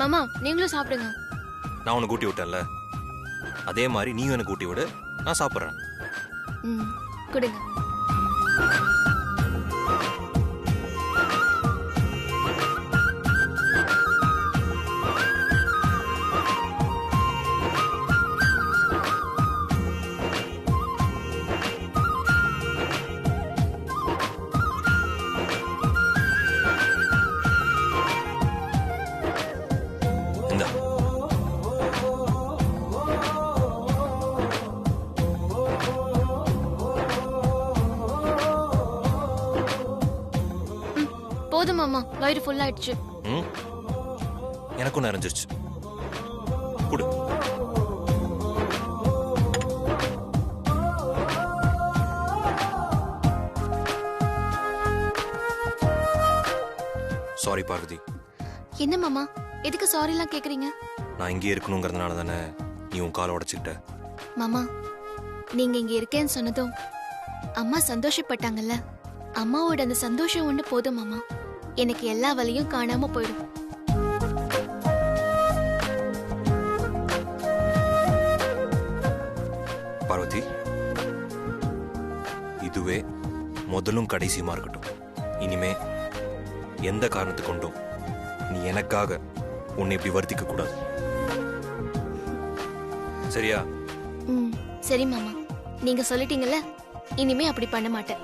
மாமா நீங்களும் சாப்பிடுங்க. நான் உனக்கு ஊட்டி விட்டேன்ல, அதே மாதிரி நீயும் எனக்கு ஊட்டி விடு, நான் சாப்பிட்றேன். ம் கொடுங்க. இந்தா. போதும் மாமா, வயிறு ஃபுல் ஆயிடுச்சு. ம், எனக்கும் நிறைஞ்சிருச்சு. குடு. சாரி பார்வதி. என்ன மாமா, எதுக்கு சாரி எல்லாம் கேக்குறீங்க? நான் இங்கே இருக்கணுங்கிறதுனால தானே நீ உன் காலை உடைச்சிக்கிட்ட. மாமா, நீங்க இங்க இருக்கேன்னு சொன்னதும் அம்மா சந்தோஷப்பட்டாங்கல்ல, அம்மாவோட அந்த சந்தோஷம் ஒண்ணு போதும் மாமா, எனக்கு எல்லா வலியும் காணாம போயிடும். பார்வதி, இதுவே முதலும் கடைசியுமா இருக்கட்டும். இனிமே எந்த காரணத்தை கொண்டும் நீ எனக்காக உன்னை இப்படி வருத்திக்க கூடாது, சரியா? ம் சரி மாமா, நீங்க சொல்லிட்டீங்கல்ல, இனிமே அப்படி பண்ண மாட்டேன்.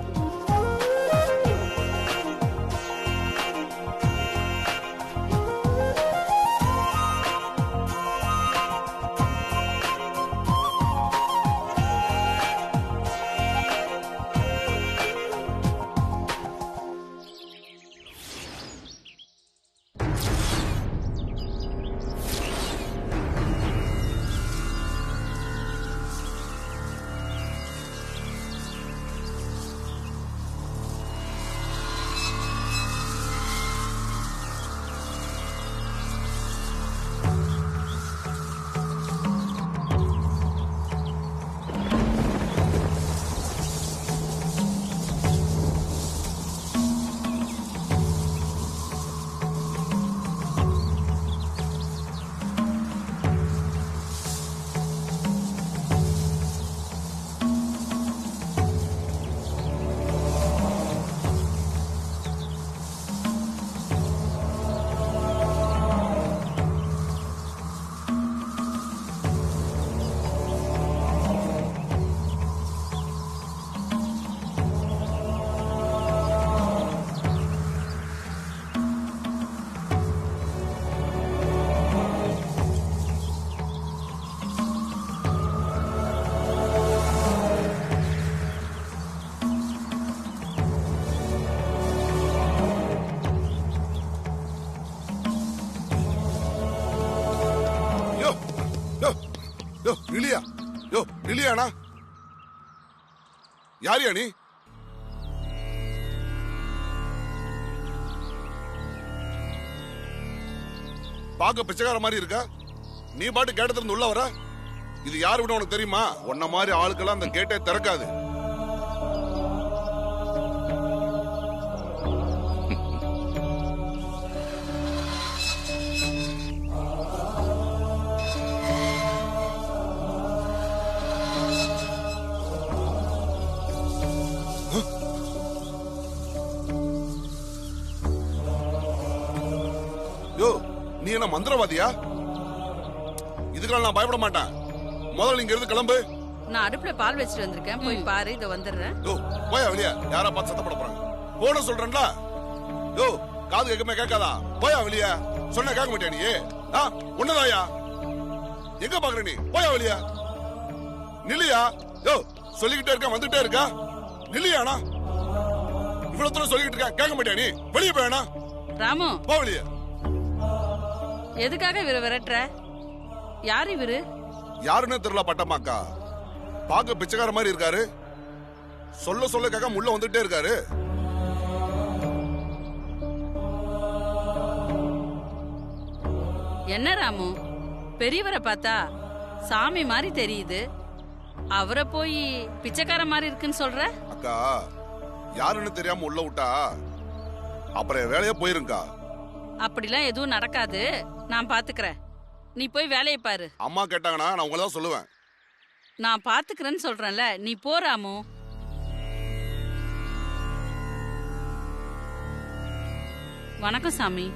நிலியா, யோ நிலியாண்ணா, யாரியா நீ? பாக்க பிச்சைக்கார மாதிரி இருக்கா? நீ பாட்டு கேட்ட திறந்து உள்ள வர? இது யாரு விட உனக்கு தெரியுமா? உன்ன மாதிரி ஆளுக்கெல்லாம் அந்த கேட்டே திறக்காது. யோ நீ என்ன மந்திரவாதியா? இதுக்கெல்லாம் நான் பயப்பட மாட்டேன். முதல்ல இங்க இருந்து கிளம்பு. நான் அடுப்புல பால் வச்சிட்டு வந்திருக்கேன், போய் பாரு, இத வந்துடுறேன். யோ போயா வெளியா, யாரா பார்த்து சத்தப்பட போறாங்க. போன சொல்றேன்ல. யோ காது கேட்கமே கேட்காதா? போயா வெளியா, சொன்ன கேட்க மாட்டியா நீ? ஒண்ணுதாயா, எங்க பாக்குற நீ? போயா வெளியா. நில்லியா. யோ சொல்லிக்கிட்டே இருக்க, வந்துட்டே இருக்கா. நில்லியானா, இவ்வளவு தூரம் சொல்லிக்கிட்டு இருக்க, கேட்க மாட்டியா நீ? வெளியே போயானா. ராமு, போ வெளியே. எதுக்காக இவரை விரட்டுற? யார் இவரு? யாருன்னு தெரியல பட்டமாக்கா. பாக்க பிச்சைக்கார மாதிரி இருக்காரு. சொல்ல சொல்ல கேட்க உள்ள வந்துட்டே இருக்காரு. என்ன ராமு, பெரியவரை பார்த்தா சாமி மாதிரி தெரியுது, அவரை போய் பிச்சைக்கார மாதிரி இருக்குன்னு சொல்ற? அக்கா, யாருன்னு தெரியாம உள்ள விட்டா அப்புறம் வேலையா போயிருங்கா. அப்படிலாம் எதுவும் நடக்காது, நான் பாத்துக்கிறேன். நீ போய் வேலையை பாரு. அம்மா கேட்டாங்கன்னா நான் உங்களை தான் சொல்லுவேன். நான் பாத்துக்கிறேன்னு சொல்றேன்ல, நீ போறாமோ. வணக்கம் சாமி.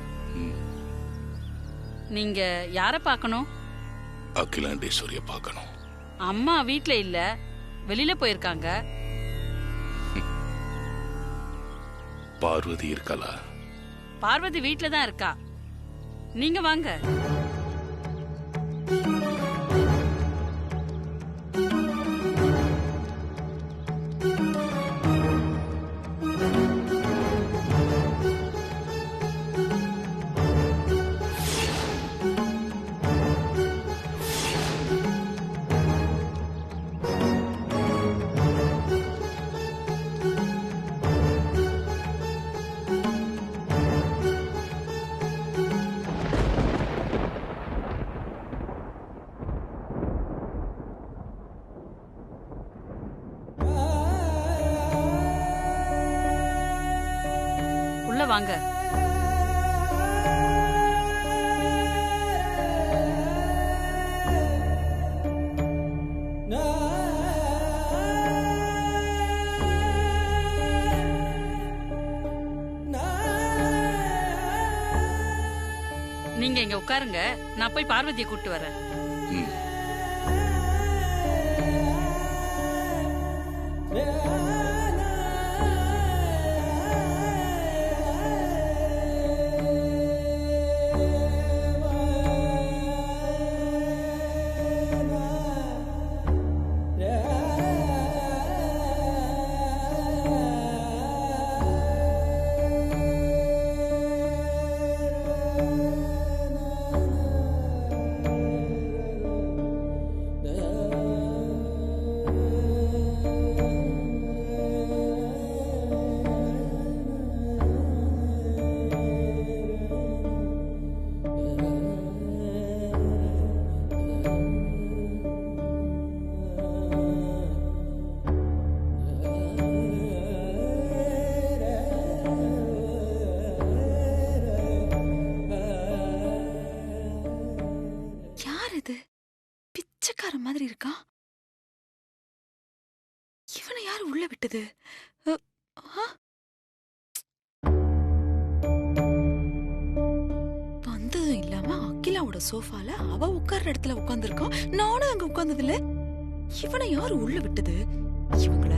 நீங்க யார பார்க்கணும்? அகிலாண்டேஸ்வரிய பார்க்கணும். அம்மா வீட்ல இல்ல, வெளியில போயிருக்காங்க. பார்வதி இருக்கலா? பார்வதி வீட்ல தான் இருக்கா. நீங்க வாங்க. உள்ள வாங்க. நீங்க இங்க உட்காருங்க, நான் போய் பார்வதியை கூட்டு வரேன். மாதிரி இருக்கா. இவனை யாரு உள்ள விட்டது? வந்ததும் இல்லாம அகிலாவோட சோஃபால அவ உட்கார்ற இடத்துல உட்கார்ந்துருக்கான். நானும் அங்க உட்கார்ந்தது இல்ல. இவனை யாரு உள்ள விட்டது? இவங்கள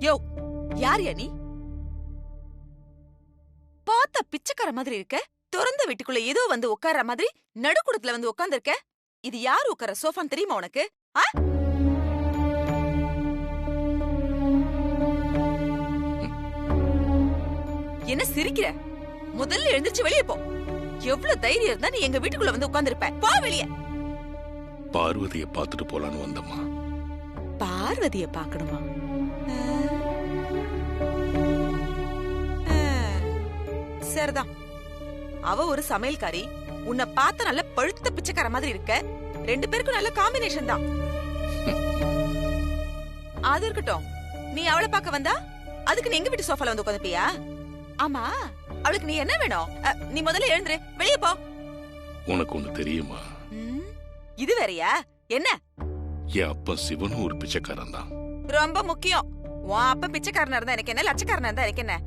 யோ யார் நீ? பாத்தா பிச்சைக்கார மாதிரி இருக்க. திறந்த வீட்டுக்குள்ள ஏதோ வந்து உட்கார்ற மாதிரி நடுக்குடத்துல வந்து உட்கார்ந்திருக்க. இது யாரு உட்கார சோஃபான்னு தெரியுமா உனக்கு? என்ன சிரிக்கிற? முதல்ல எழுந்திருச்சு வெளியே போ. எவ்வளவு தைரியம் இருந்தா நீ எங்க வீட்டுக்குள்ள வந்து உட்கார்ந்திருப்ப? போ வெளியே. பார்வதிய பாத்துட்டு போலான்னு வந்தம்மா. பார்வதிய பாக்கணுமா? சரிதான். அவ ஒரு சமையல்காரி. உன்னை பார்த்த நல்ல பழுத்த பிச்சைக்கார மாதிரி இருக்க. ரெண்டு பேருக்கும் நல்ல காம்பினேஷன் தான். அது இருக்கட்டும். நீ அவளை பார்க்க வந்தா அதுக்கு நீ எங்க வீட்டு சோஃபால வந்து உட்காந்துப்பியா? ஆமா, அவளுக்கு நீ என்ன வேணும்? நீ முதல்ல எழுந்துரு, வெளியே போ. உனக்கு ஒண்ணு தெரியுமா? இது வேறயா? என்ன? என் அப்பா சிவனும் ஒரு பிச்சைக்காரன் தான். ரொம்ப முக்கியம். உன் அப்பா பிச்சைக்காரனா இருந்தா எனக்கு என்ன, லட்சக்காரனா இருந்தா எனக்கு என்ன?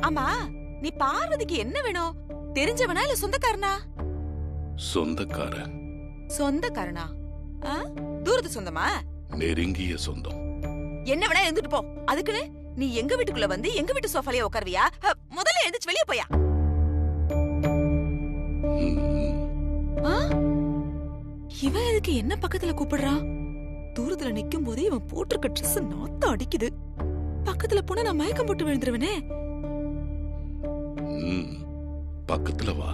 ஆமா, நீ பார்வதிக்கு என்ன வேணும்? தெரிஞ்சவனா இல்ல சொந்தக்காரனா? சொந்தக்காரன். சொந்தக்காரனா? தூரத்து சொந்தமா? நெருங்கிய சொந்தம். என்ன வேணா இருந்துட்டு போ. அதுக்குன்னு நீ எங்க வீட்டுக்குள்ள வந்து எங்க வீட்டு சோஃபாலயே உட்காருவியா? முதல்ல எழுந்திருச்சு வெளியே போயா. இவன் எதுக்கு என்ன பக்கத்துல கூப்பிடுறான்? தூரத்துல நிக்கும் போதே இவன் போட்டிருக்க ட்ரெஸ் நாத்தம் அடிக்குது. பக்கத்துல போனா நான் மயக்கம் போட்டு விழுந்துருவனே. பக்கத்துல வா.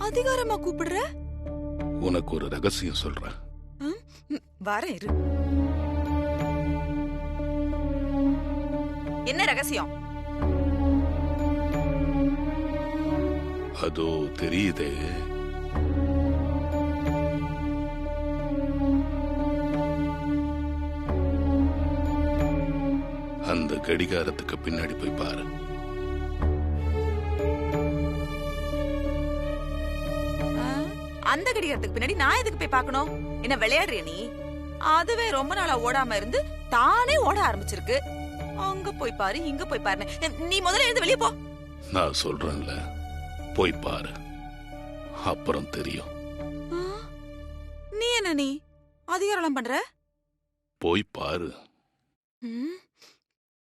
அதிகாரமா கூப்பிடுற? உனக்கு ஒரு ரகசியம் சொல்றேன். வரேன் இரு. என்ன ரகசியம்? அதோ தெரியுதே. கடிகாரத்துக்கு பின்னாடி போய் பாரு. அந்த கடிகாரத்துக்கு பின்னாடி நான் எதுக்கு போய் பார்க்கணும்? என்ன விளையாடுறிய நீ? அதுவே ரொம்ப நாளா ஓடாம இருந்து தானே ஓட ஆரம்பிச்சிருக்கு. அங்க போய் பாரு, இங்க போய் பாரு. நீ முதல்ல எழுந்து வெளியே போ. நான் சொல்றேன்ல, போய் பாரு, அப்புறம் தெரியும். நீ என்ன நீ அதிகாரம் பண்ற? போய் பாரு.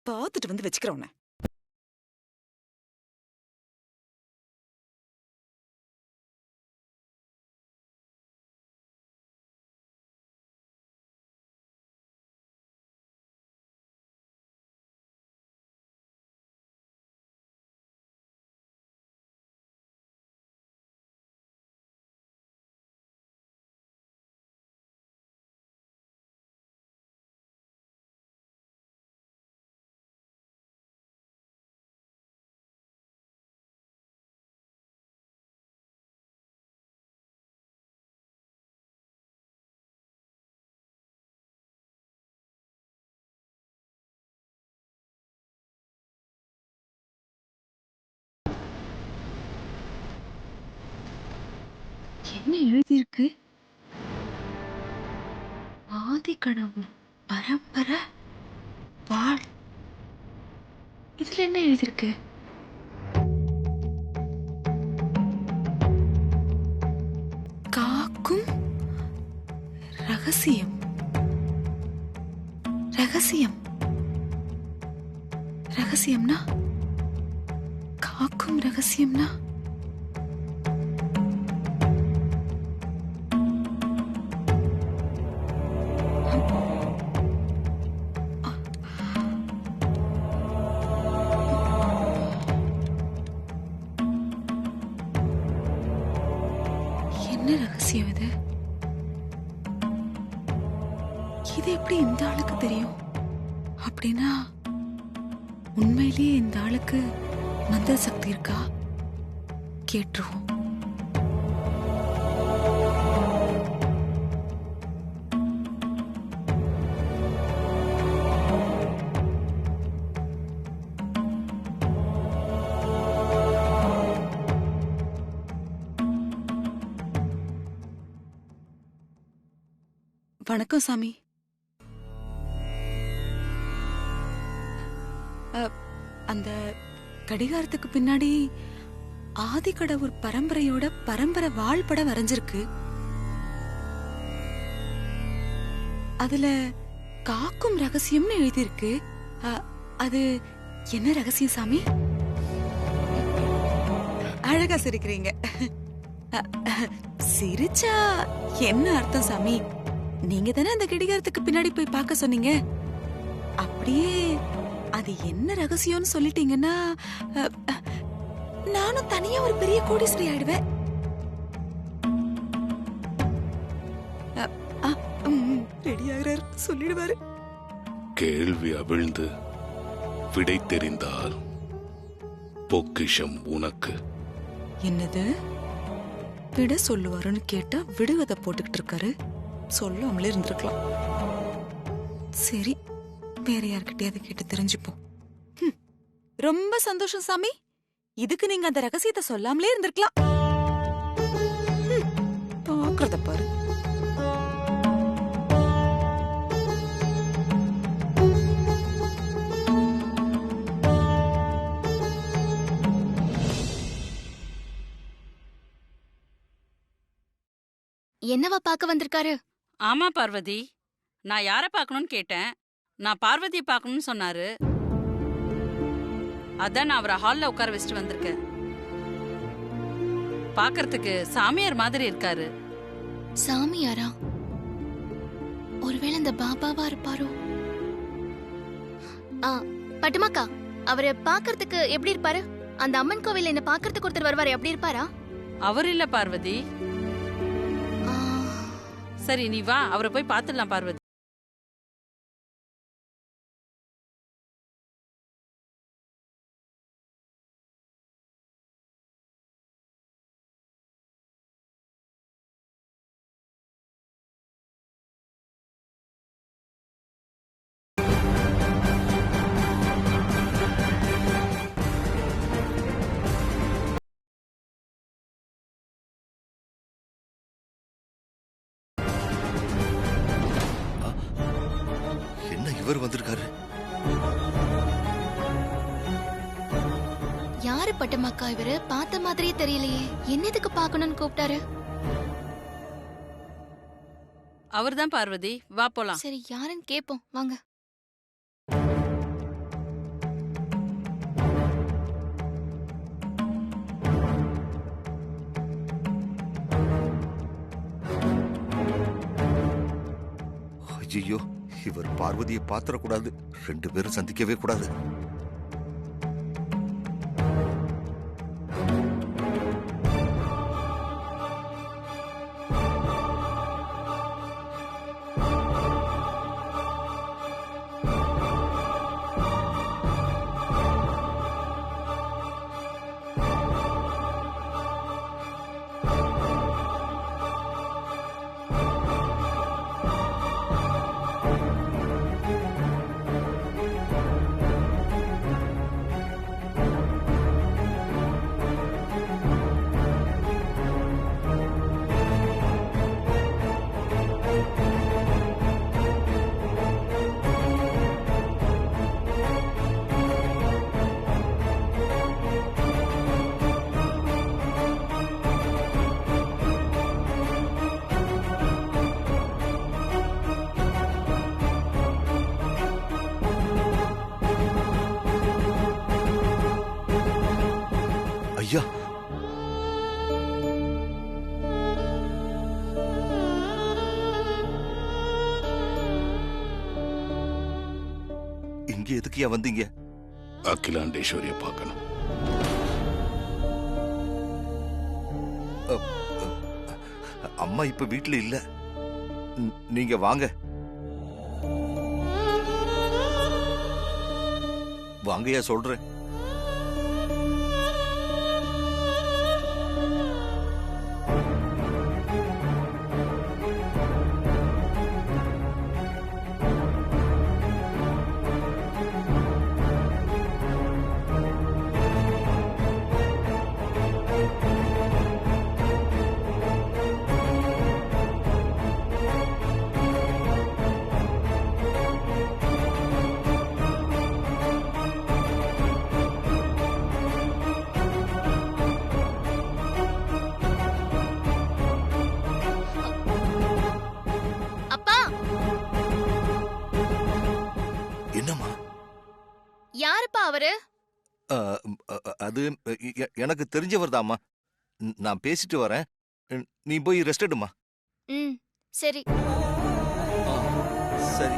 பாத்துட்டு வந்து வச்சுக்கிறவன. என்ன எழுதியிருக்கு? ஆதிக்கடவுள் பரம்பரை வாழ். இதுல என்ன எழுதியிருக்கு? காக்கும் ரகசியம். ரகசியம் ரகசியம்னா காக்கும் ரகசியம்னா என்ன ரகசியம் இது? இது எப்படி இந்த ஆளுக்கு தெரியும்? அப்படின்னா உண்மையிலேயே இந்த ஆளுக்கு மந்திர சக்தி இருக்கா? கேட்டுருவோம். வணக்கம் சாமி. அந்த கடிகாரத்துக்கு பின்னாடி ஆதிக்கடவுள் பரம்பரையோட பரம்பரை வாழ்படம் வரைஞ்சிருக்கு. அதுல காக்கும் ரகசியம்னு எழுதியிருக்கு. அது என்ன ரகசியம் சாமி? அழகா சிரிக்கிறீங்க. சிரிச்சா என்ன அர்த்தம் சாமி? நீங்க தானே அந்த கடிகாரத்துக்கு பின்னாடி போய் பார்க்க சொன்னீங்க. அப்படியே அது என்ன ரகசியம்னு சொல்லிட்டீங்கன்னா நானும் தனியா ஒரு பெரிய கோடீஸ்வரி ஆயிடுவேன். ரெடி ஆகிறார், சொல்லிடுவாரு. கேள்வி அவிழ்ந்து விடை தெரிந்தால் பொக்கிஷம் உனக்கு. என்னது விட சொல்லுவாருன்னு கேட்டா விடுவதை போட்டுக்கிட்டு இருக்காரு. சொல்லாமலே இருந்திருக்கலாம். சரி, வேற யார்கிட்டயாவது கேட்டு தெரிஞ்சுப்போம். ரொம்ப சந்தோஷம் சாமி. இதுக்கு நீங்க அந்த ரகசியத்தை சொல்லாமலே இருந்திருக்கலாம். பாக்குறத பாரு. என்னவா பார்க்க வந்திருக்காரு? ஆமா பார்வதி, நான் யார பார்க்கணும்னு கேட்டேன். நான் பார்வதியை பார்க்கணும்னு சொன்னாரு. அதான் நான் அவரை ஹால்ல உட்கார வச்சுட்டு வந்திருக்கேன். பார்க்கறதுக்கு சாமியார் மாதிரி இருக்காரு. சாமியாரா? ஒருவேளை இந்த பாபாவா இருப்பாரோ? பட்டுமாக்கா, அவரை பார்க்கறதுக்கு எப்படி இருப்பாரு? அந்த அம்மன் கோவில்ல என்ன பார்க்கறதுக்கு ஒருத்தர் வருவாரு, எப்படி இருப்பாரா? அவர் இல்ல பார்வதி. சரி, நீ வா, அவரை போய் பார்த்துடலாம் பார்வதி. இவர் வந்திருக்காரு. யாரு பட்டமாக்கா இவரு? பார்த்த மாதிரியே தெரியலையே. என்னதுக்கு பார்க்கணும்னு கூப்பிட்டாரு? அவர்தான் பார்வதி, வா போலாம். சரி, யாருன்னு கேப்போம் வாங்க. ஐயோ, இவர் பார்வதியை பாத்திரக்கூடாது. 2 பேரும் சந்திக்கவே கூடாது. ஐயா, இங்க எதுக்குயா வந்தீங்க? அகிலாண்டேஸ்வரிய பார்க்கணும். அம்மா இப்ப வீட்டுல இல்ல. நீங்க வாங்க. வாங்கயா சொல்றேன். என்னம்மா? யாருப்பா அவரு? அது எனக்கு தெரிஞ்சவர் தாம்மா. நான் பேசிட்டு வரேன். நீ போய் ரெஸ்ட் எடுமா. சரி சரி.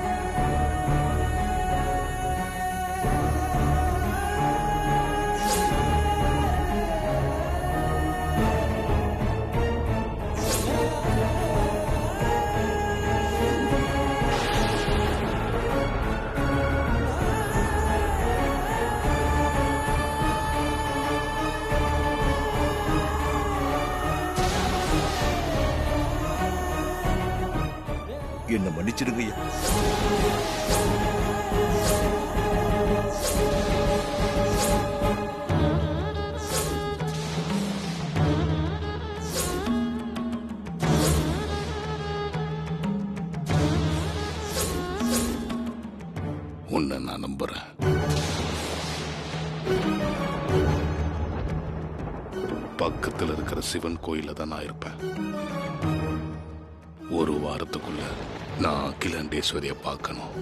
என்ன மன்னிச்சிடுங்கய்யா. உன்னை நான் நம்புறேன். பக்கத்தில் இருக்கிற சிவன் கோயில தான் நான் இருப்பேன். ஒரு வாரத்துக்குள்ள நான் அகிலாண்டேஸ்வரிய பார்க்கணும்.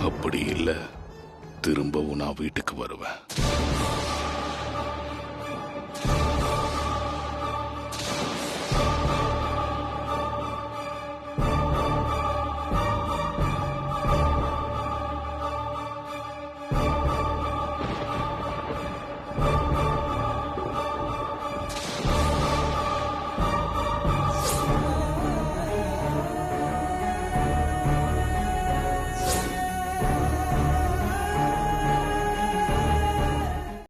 அப்படி இல்லை, திரும்பவும் நான் வீட்டுக்கு வருவேன்.